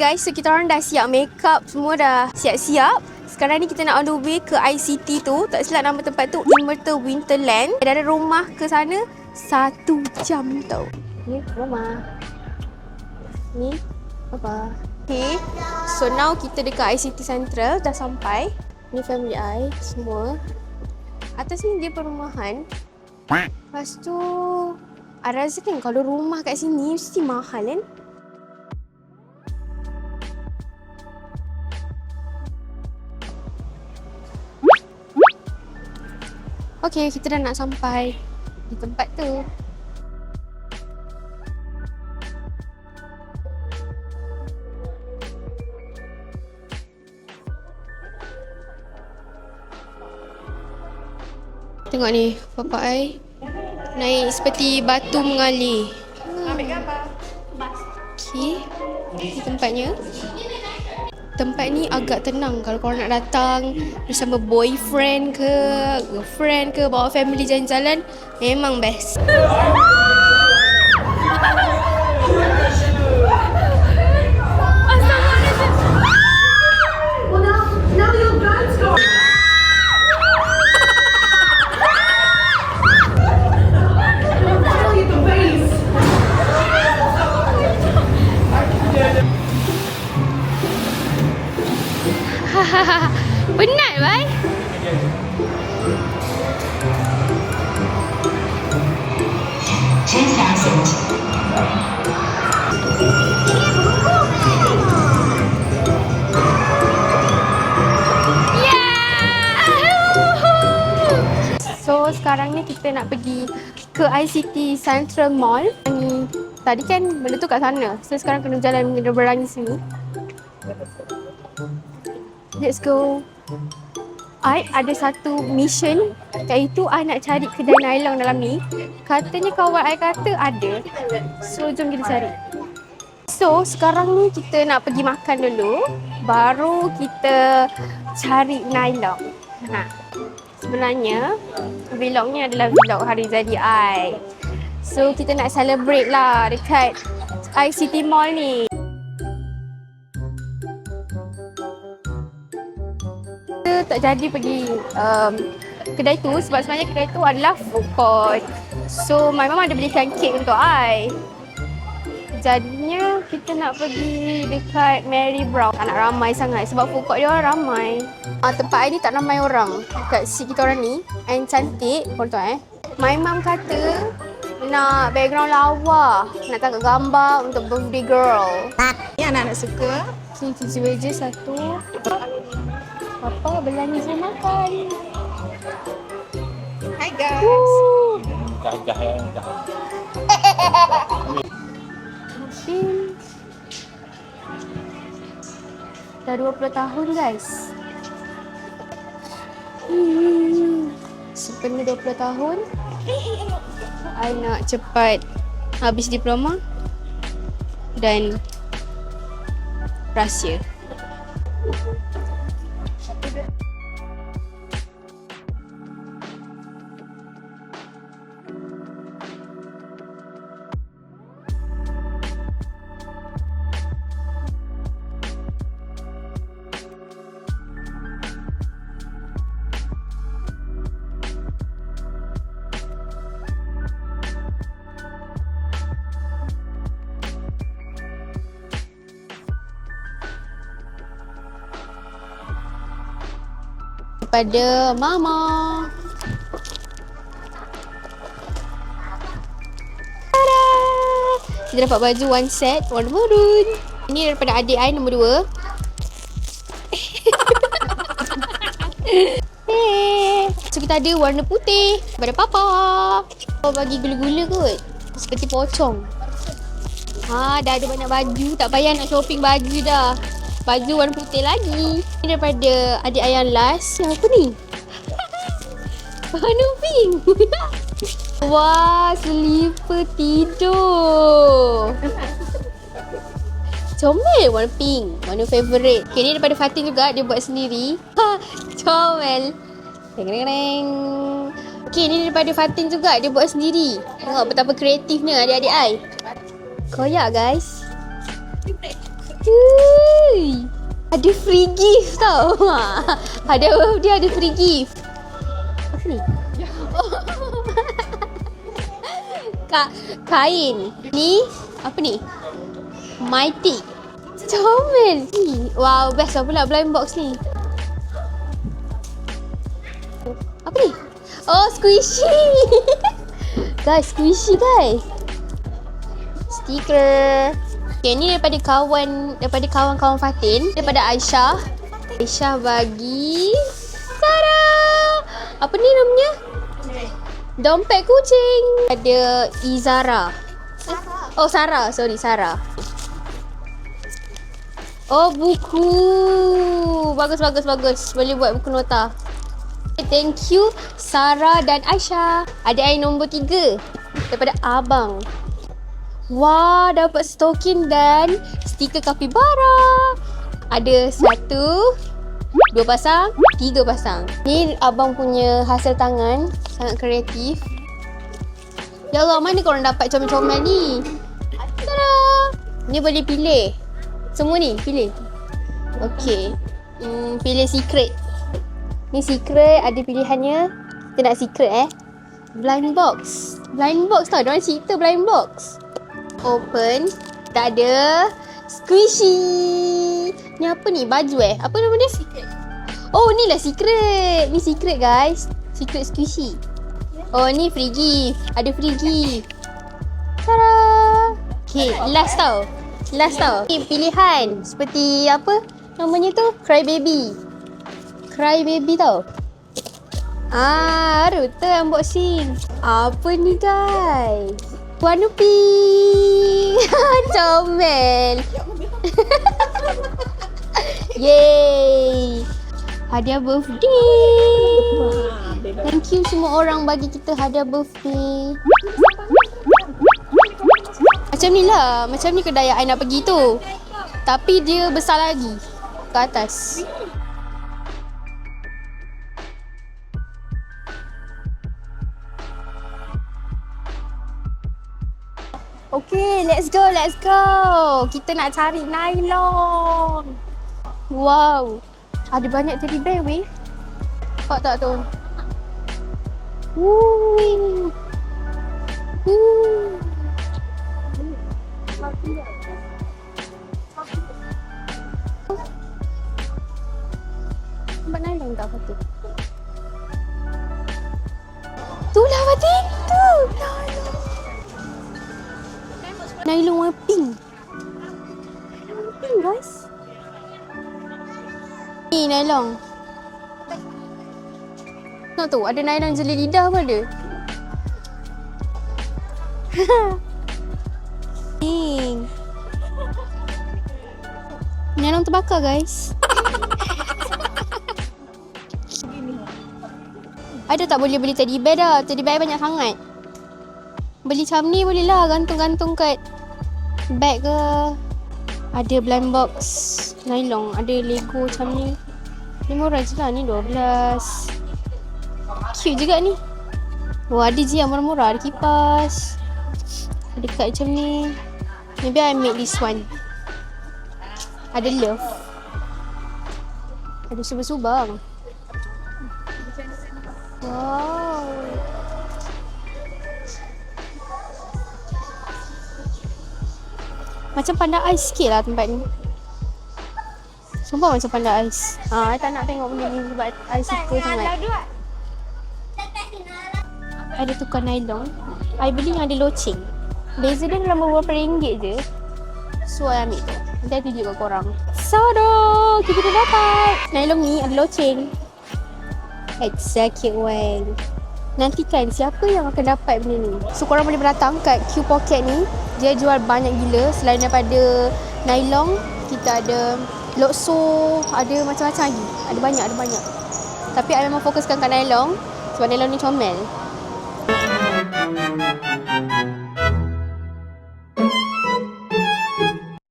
guys, so kita orang dah siap makeup, semua dah siap-siap. Sekarang ni kita nak on the way ke ICT tu. Tak silap nama tempat tu Immortal Winterland. Dari rumah ke sana 1 jam tau. Ni rumah. Ni apa? Okay, so now kita dekat ICT Central, dah sampai. Ni family I semua. Atas ni dia perumahan. Lepas tu I rasa kan kalau rumah kat sini mesti mahal kan. Okay, kita dah nak sampai di tempat tu. Tengok ni, bapak I naik seperti batu mengalir. Ambil gambar. Okay, ni tempatnya. Tempat ni agak tenang kalau korang nak datang bersama boyfriend ke, girlfriend ke, bawa family jalan-jalan, memang best. Penat, bai. So sekarang ni kita nak pergi ke ICT Central Mall. Ni tadi kan benda tu kat sana. So sekarang kena jalan berang sini. Let's go. I ada satu mission, iaitu I nak cari kedai nylon dalam ni. Katanya kawan I kata ada. So jom kita cari. So sekarang ni kita nak pergi makan dulu, baru kita cari nylon. Sebenarnya vlog ni adalah vlog hari jadi I. So kita nak celebrate lah dekat ICT Mall ni. Tak jadi pergi kedai tu sebab sebenarnya kedai tu adalah food court. So my mum ada belikan kek untuk I. Jadinya kita nak pergi dekat Mary Brown. Tak nak ramai sangat sebab food court dia orang ramai. Tempat I ni tak ramai orang dekat seat kita orang ni. And cantik, korang tahu My mum kata nak background lawa, nak tangkap gambar untuk birthday girl. Ni anak-anak suka. Okay, cheese wedges satu. Papa belanja saya makan. Hi guys. Gagah yang dah. Dah 20 tahun guys. Sepenuh 20 tahun. I nak cepat habis diploma dan rahsia. Pada mama. Tada! Kita dapat baju one set warna maroon. Ini daripada adik I nombor 2. So kita ada warna putih daripada papa. Oh, bagi gula-gula kot. Seperti pocong. Dah ada banyak baju, tak payah nak shopping baju dah. Baju warna putih lagi. Ini daripada adik ayah last. Yang apa ni? Warna pink. Wah, selipar tidur. Comel warna pink. Warna favourite. Okay, ni daripada Fatin juga. Dia buat sendiri. Comel. Teng-teng-teng. Okay, ni daripada Fatin juga. Dia buat sendiri. Tengok betapa kreatifnya adik-adik I. Koyak guys. Cuy. Ada free gift tau. Dia ada free gift. Apa ni? Kain. Ni apa ni? Mighty. Comel. Wow, best lah pula blind box ni. Apa ni? Oh, squishy. Guys, squishy guys. Stiker. Okay, ni daripada kawan-kawan Fatin, daripada Aisyah. Aisyah bagi Tada! Apa ni namanya? Dompet kucing. Ada Izara. Oh, Sarah. Sorry, Sarah. Oh, buku. Bagus. Boleh buat buku nota. Thank you Sarah dan Aisyah. Adik air nombor 3 daripada abang. Wah, dapat stokin dan stiker kapibara. Ada 1, 2 pasang, 3 pasang. Ni abang punya hasil tangan. Sangat kreatif. Ya Allah, mana korang dapat comel-comel ni? Tada! Ni boleh pilih. Semua ni, pilih. Okay. Pilih secret. Ni secret, ada pilihannya. Kita nak secret Blind box. Blind box tau, diorang cerita blind box. Open. Tak ada. Squishy. Ni apa ni? Baju Apa nama dia? Secret. Oh, ni lah secret. Ni secret guys. Secret squishy. Oh, ni free gift. Ada free gift. Tada. Okay, last tau. Ni pilihan. Seperti apa namanya tu? Cry baby tau. Rute unboxing. Apa ni guys? Warna pink. Comel. Yay. Hadiah birthday. Thank you semua orang bagi kita hadiah birthday. Macam ni lah. Macam ni kedai yang I nak pergi tu. Tapi dia besar lagi. Ke atas. Okay, let's go. Kita nak cari nylon. Wow. Ada banyak teddy bear weh. Nampak tak tu? Woo. Nampak nylon tak Fatin? Tu lah Fatin. Tu. Nylon warna pink. Pink guys. Ni nylon. Tengok tu, ada nylon jeli lidah pun ada. Pink. Nylon terbakar guys. Ada tak boleh beli teddy bear dah? Teddy bear banyak sangat. Beli macam ni boleh lah, gantung-gantung kat bag ke. Ada blind box nylon, ada Lego macam ni. Ni murah je lah, ni 12. Cute juga ni. Wah, ada je yang murah-murah, ada kipas. Ada kat macam ni. Maybe I make this one. Ada love. Ada subang-subang. Wow. Macam panda ais sikit lah tempat ni. Sumpah macam panda ais. I tak nak tengok benda ni sebab I suka sangat. Ada tukar nylon. I beli yang ada loceng. Beza dia dalam beberapa ringgit je. So I ambil tu. Nanti I tunjuk kat korang. Sodo! Kita dah dapat. Nylon ni ada loceng. Exactly well. Nantikan siapa yang akan dapat benda ni. So korang boleh datang kat Q Pocket ni. Dia jual banyak gila. Selain daripada nylon, kita ada lokso, ada macam-macam lagi. Ada banyak. Tapi I memang fokuskan kat nylon sebab nylon ni comel.